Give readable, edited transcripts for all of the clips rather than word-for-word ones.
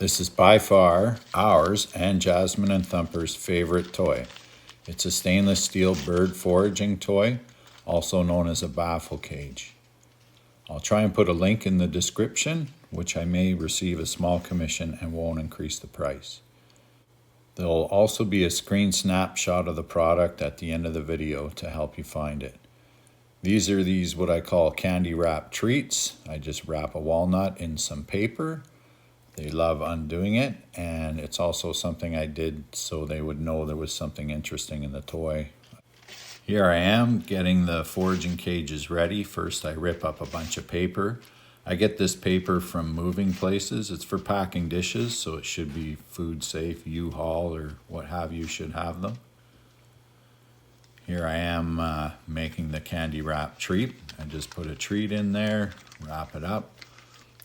This is by far ours and Jazmin and Thumpers' favorite toy. It's a stainless steel bird foraging toy, also known as a baffle cage. I'll try and put a link in the description, which I may receive a small commission and won't increase the price. There'll also be a screen snapshot of the product at the end of the video to help you find it. These are what I call candy wrap treats. I just wrap a walnut in some paper. They love undoing it, and it's also something I did so they would know there was something interesting in the toy. Here I am getting the foraging cages ready. First I rip up a bunch of paper. I get this paper from moving places. It's for packing dishes, so it should be food safe. U-Haul or what have you should have them. Here I am making the candy wrap treat. I just put a treat in there, wrap it up.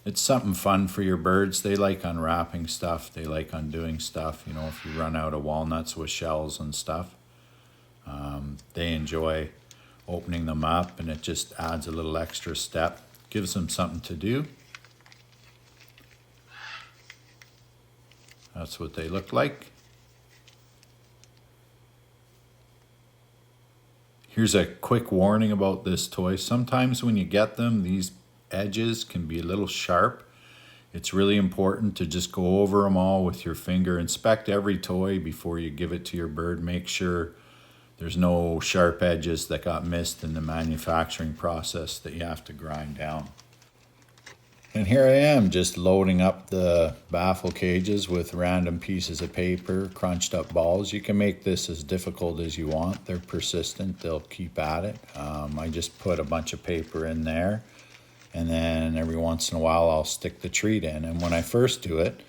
It's something fun for your birds. They like unwrapping stuff. They like undoing stuff. You know, if you run out of walnuts with shells and stuff. They enjoy opening them up, and it just adds a little extra step. Gives them something to do. That's what they look like. Here's a quick warning about this toy. Sometimes when you get them, these edges can be a little sharp. It's really important to just go over them all with your finger. Inspect every toy before you give it to your bird. Make sure there's no sharp edges that got missed in the manufacturing process that you have to grind down. And here I am just loading up the baffle cages with random pieces of paper, crunched up balls. You can make this as difficult as you want. They're persistent, they'll keep at it. I just put a bunch of paper in there, and then every once in a while I'll stick the treat in. And when I first do it,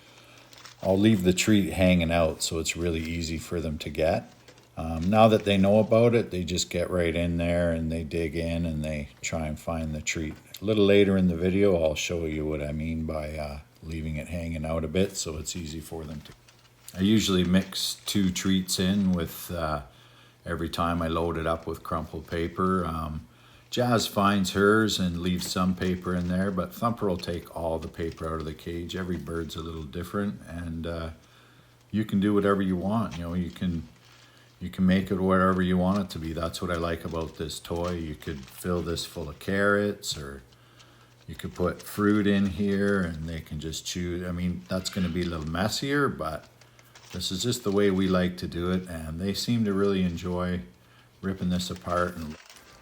I'll leave the treat hanging out so it's really easy for them to get. Now that they know about it, they just get right in there and they dig in and they try and find the treat. A little later in the video, I'll show you what I mean by leaving it hanging out a bit so it's easy for them to. I usually mix 2 treats in with every time I load it up with crumpled paper. Jazz finds hers and leaves some paper in there, but Thumper will take all the paper out of the cage. Every bird's a little different, and you can do whatever you want. You know, you can make it whatever you want it to be. That's what I like about this toy. You could fill this full of carrots, or you could put fruit in here and they can just chew. I mean, that's going to be a little messier, but this is just the way we like to do it, and they seem to really enjoy ripping this apart. And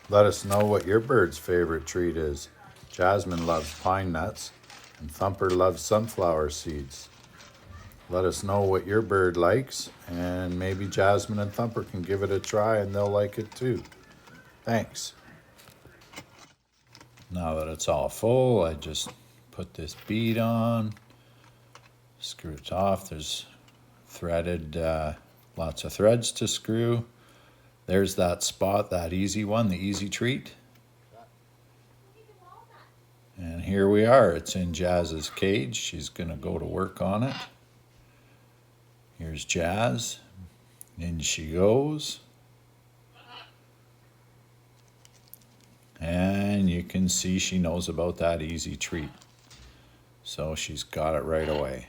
let us know what your bird's favorite treat is. Jazmin loves pine nuts, and Thumper loves sunflower seeds. Let us know what your bird likes, and maybe Jazmin and Thumper can give it a try and they'll like it too. Thanks. Now that it's all full, I just put this bead on, screw it off. There's threaded, lots of threads to screw. There's that spot, that easy one, the easy treat. And here we are. It's in Jazz's cage. She's gonna go to work on it. Here's Jazz, in she goes. And you can see she knows about that easy treat. So she's got it right away.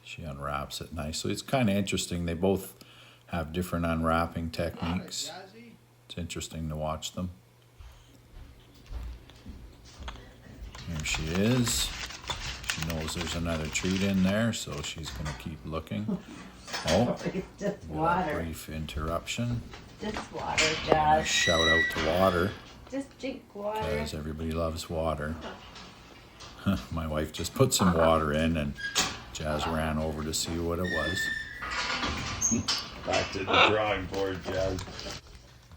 She unwraps it nicely. It's kind of interesting. They both have different unwrapping techniques. It's interesting to watch them. Here she is. She knows there's another treat in there, so she's going to keep looking. Oh, Just water. Brief interruption. Just water, Jazz. Shout out to water. Just drink water. Because everybody loves water. My wife just put some water in, and Jazz ran over to see what it was. Back to the drawing board, Jazz.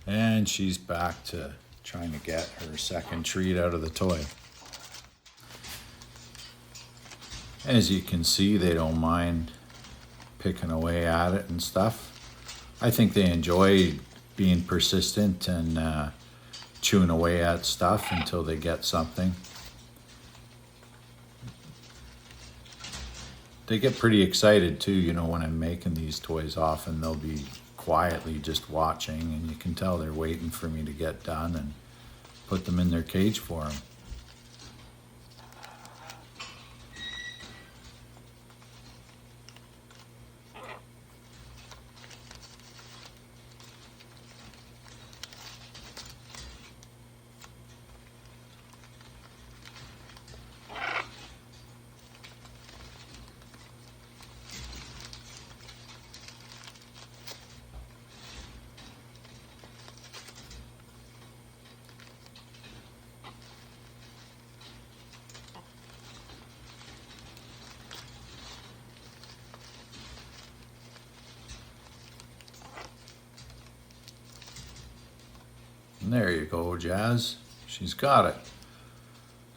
And she's back to trying to get her second treat out of the toy. As you can see, they don't mind picking away at it and stuff. I think they enjoy being persistent and chewing away at stuff until they get something. They get pretty excited too, you know, when I'm making these toys. Often they'll be quietly just watching, and you can tell they're waiting for me to get done and put them in their cage for them. And there you go, Jazz. She's got it.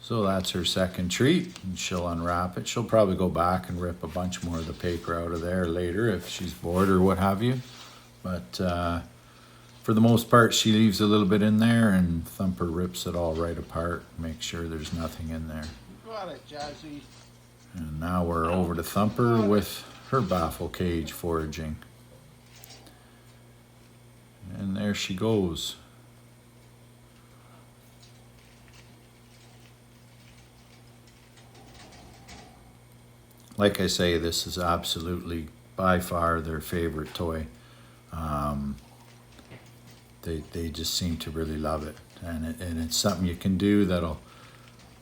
So that's her second treat, and she'll unwrap it. She'll probably go back and rip a bunch more of the paper out of there later if she's bored or what have you. But for the most part, she leaves a little bit in there, and Thumper rips it all right apart, make sure there's nothing in there. Got it, Jazzy. And now we're over to Thumper with her baffle cage foraging. And there she goes. Like I say, this is absolutely by far their favorite toy. They just seem to really love it, and it's something you can do that'll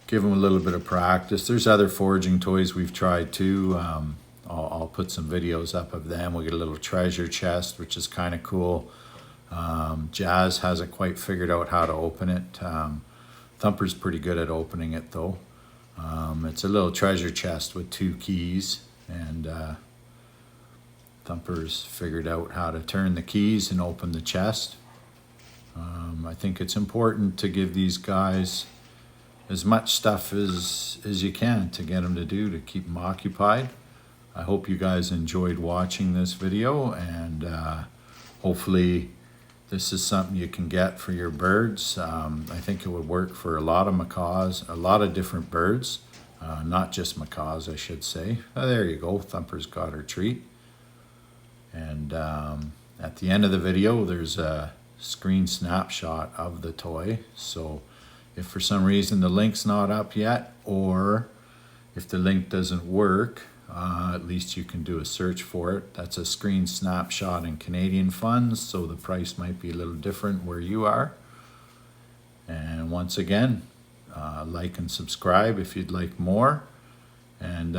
give them a little bit of practice. There's other foraging toys we've tried too. I'll put some videos up of them. We get a little treasure chest, which is kind of cool. Jazz hasn't quite figured out how to open it. Thumper's pretty good at opening it though. It's a little treasure chest with 2 keys, and Thumper's figured out how to turn the keys and open the chest. I think it's important to give these guys as much stuff as you can to get them to do, to keep them occupied. I hope you guys enjoyed watching this video, and hopefully this is something you can get for your birds. I think it would work for a lot of macaws, a lot of different birds, not just macaws, I should say. There you go, Thumper's got her treat. And at the end of the video, there's a screen snapshot of the toy. So if for some reason the link's not up yet, or if the link doesn't work, at least you can do a search for it. That's a screen snapshot in Canadian funds, so the price might be a little different where you are. And once again, like and subscribe if you'd like more, and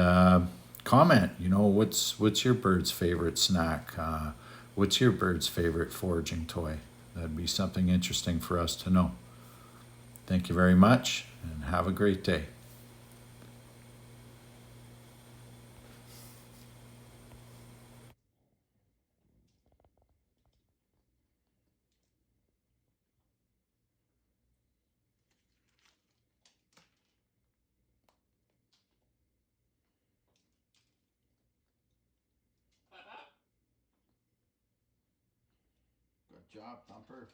comment. You know, what's your bird's favorite snack? What's your bird's favorite foraging toy? That'd be something interesting for us to know. Thank you very much, and have a great day. Good job, Thumper.